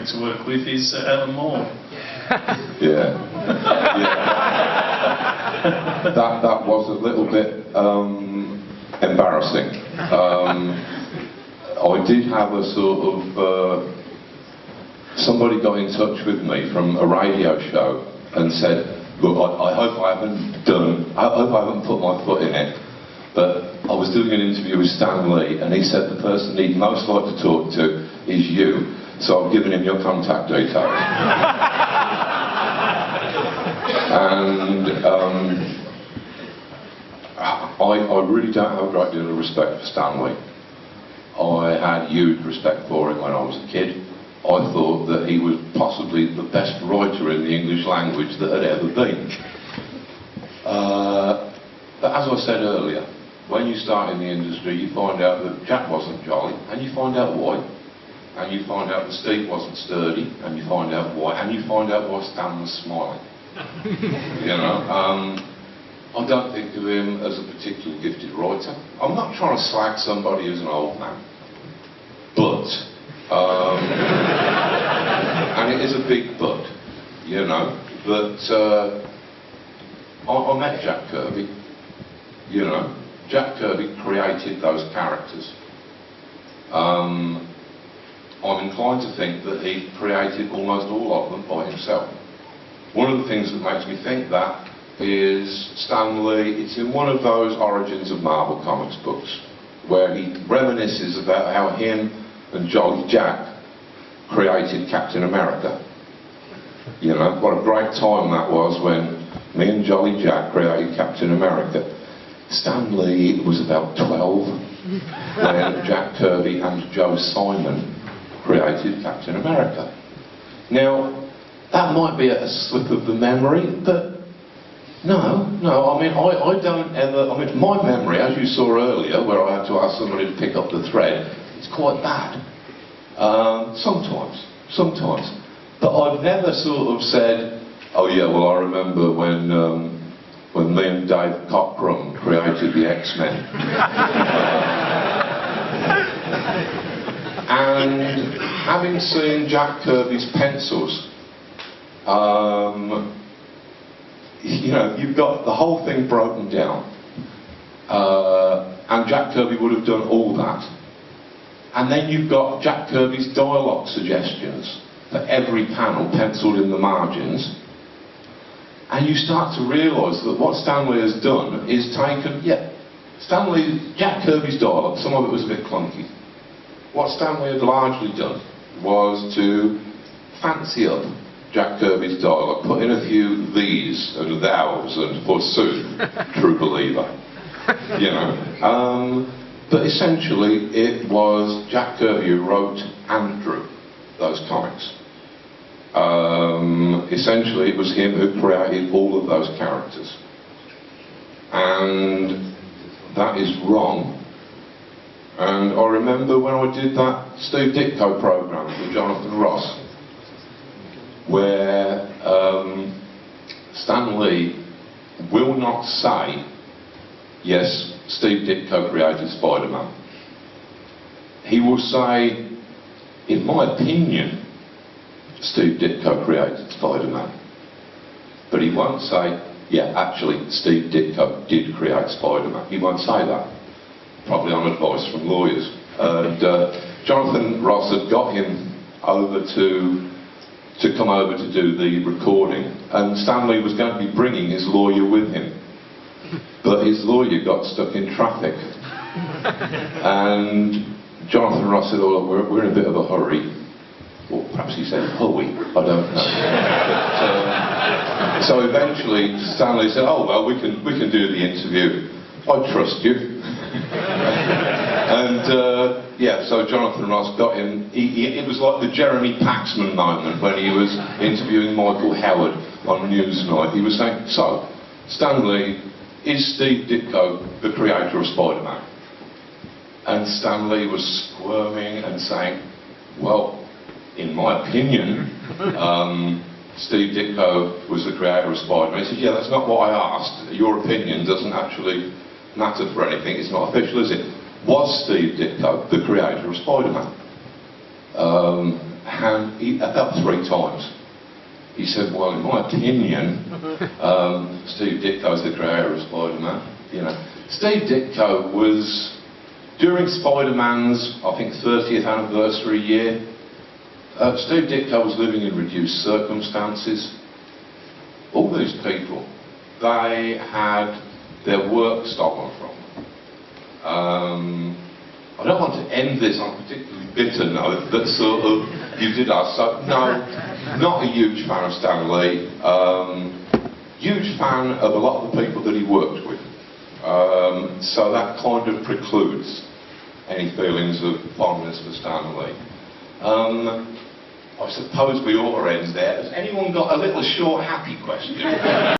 great to work with is Alan Moore. Yeah. That was a little bit embarrassing. I did have a sort of somebody got in touch with me from a radio show and said, look, I hope I haven't put my foot in it, but I was doing an interview with Stan Lee and he said the person he'd most like to talk to is you, so I've given him your contact details. And I really don't have a great deal of respect for Stan Lee. I had huge respect for him when I was a kid. I thought that he was possibly the best writer in the English language that had ever been. But as I said earlier, when you start in the industry, you find out that Jack wasn't jolly, and you find out why. And you find out that Steve wasn't sturdy, and you find out why. And you find out why Stan was smiling. You know, I don't think of him as a particularly gifted writer. I'm not trying to slag somebody who's an old man, but, and it is a big but, you know, but I met Jack Kirby, you know. Jack Kirby created those characters. I'm inclined to think that he created almost all of them by himself. One of the things that makes me think that is Stan Lee. It's in one of those Origins of Marvel Comics books where he reminisces about how him and Jolly Jack created Captain America. You know, what a great time that was when me and Jolly Jack created Captain America. Stan Lee was about 12 when Jack Kirby and Joe Simon created Captain America. Now, that might be a slip of the memory, but no, I mean, I don't ever, I mean, my memory, as you saw earlier, where I had to ask somebody to pick up the thread, it's quite bad. Sometimes. But I've never sort of said, oh yeah, well I remember when me and Dave Cockrum created the X-Men. And having seen Jack Kirby's pencils, you know, you've got the whole thing broken down, and Jack Kirby would have done all that. And then you've got Jack Kirby's dialogue suggestions for every panel penciled in the margins. And you start to realise that what Stan Lee has done is taken, Jack Kirby's dialogue, some of it was a bit clunky. What Stan Lee had largely done was to fancy up Jack Kirby's dialogue, put in a few these and thous and forsooth, true believer, you know. But essentially it was Jack Kirby who wrote and drew those comics. Essentially it was him who created all of those characters. And that is wrong. And I remember when I did that Steve Ditko programme with Jonathan Ross, where Stan Lee will not say, yes, Steve Ditko created Spider-Man. He will say, in my opinion, Steve Ditko created Spider-Man. But he won't say, yeah, actually, Steve Ditko did create Spider-Man. He won't say that, probably on advice from lawyers. And Jonathan Ross had got him over to come over to do the recording, and Stan Lee was going to be bringing his lawyer with him, but his lawyer got stuck in traffic. And Jonathan Ross said, oh, look, we're in a bit of a hurry. Or perhaps he said hurry, I don't know. But, so eventually Stan Lee said, oh well, we can do the interview. I trust you. And yeah, so Jonathan Ross got him. It was like the Jeremy Paxman moment when he was interviewing Michael Howard on Newsnight. He was saying, so, Stan Lee, is Steve Ditko the creator of Spider-Man? And Stan Lee was squirming and saying, well, in my opinion, Steve Ditko was the creator of Spider-Man. He said, yeah, that's not what I asked. Your opinion doesn't actually matter for anything. It's not official, is it? Was Steve Ditko the creator of Spider-Man? And about 3 times. He said, well, in my opinion, Steve Ditko's the creator of Spider-Man. You know, Steve Ditko was, during Spider-Man's, I think, 30th anniversary year, Steve Ditko was living in reduced circumstances. All these people, they had their work stolen from them. I don't want to end this on a particularly bitter note, that sort of, you did ask, so no, not a huge fan of Stan Lee, huge fan of a lot of the people that he worked with, so that kind of precludes any feelings of fondness for Stan Lee. I suppose we ought to end there. Has anyone got a little short happy question?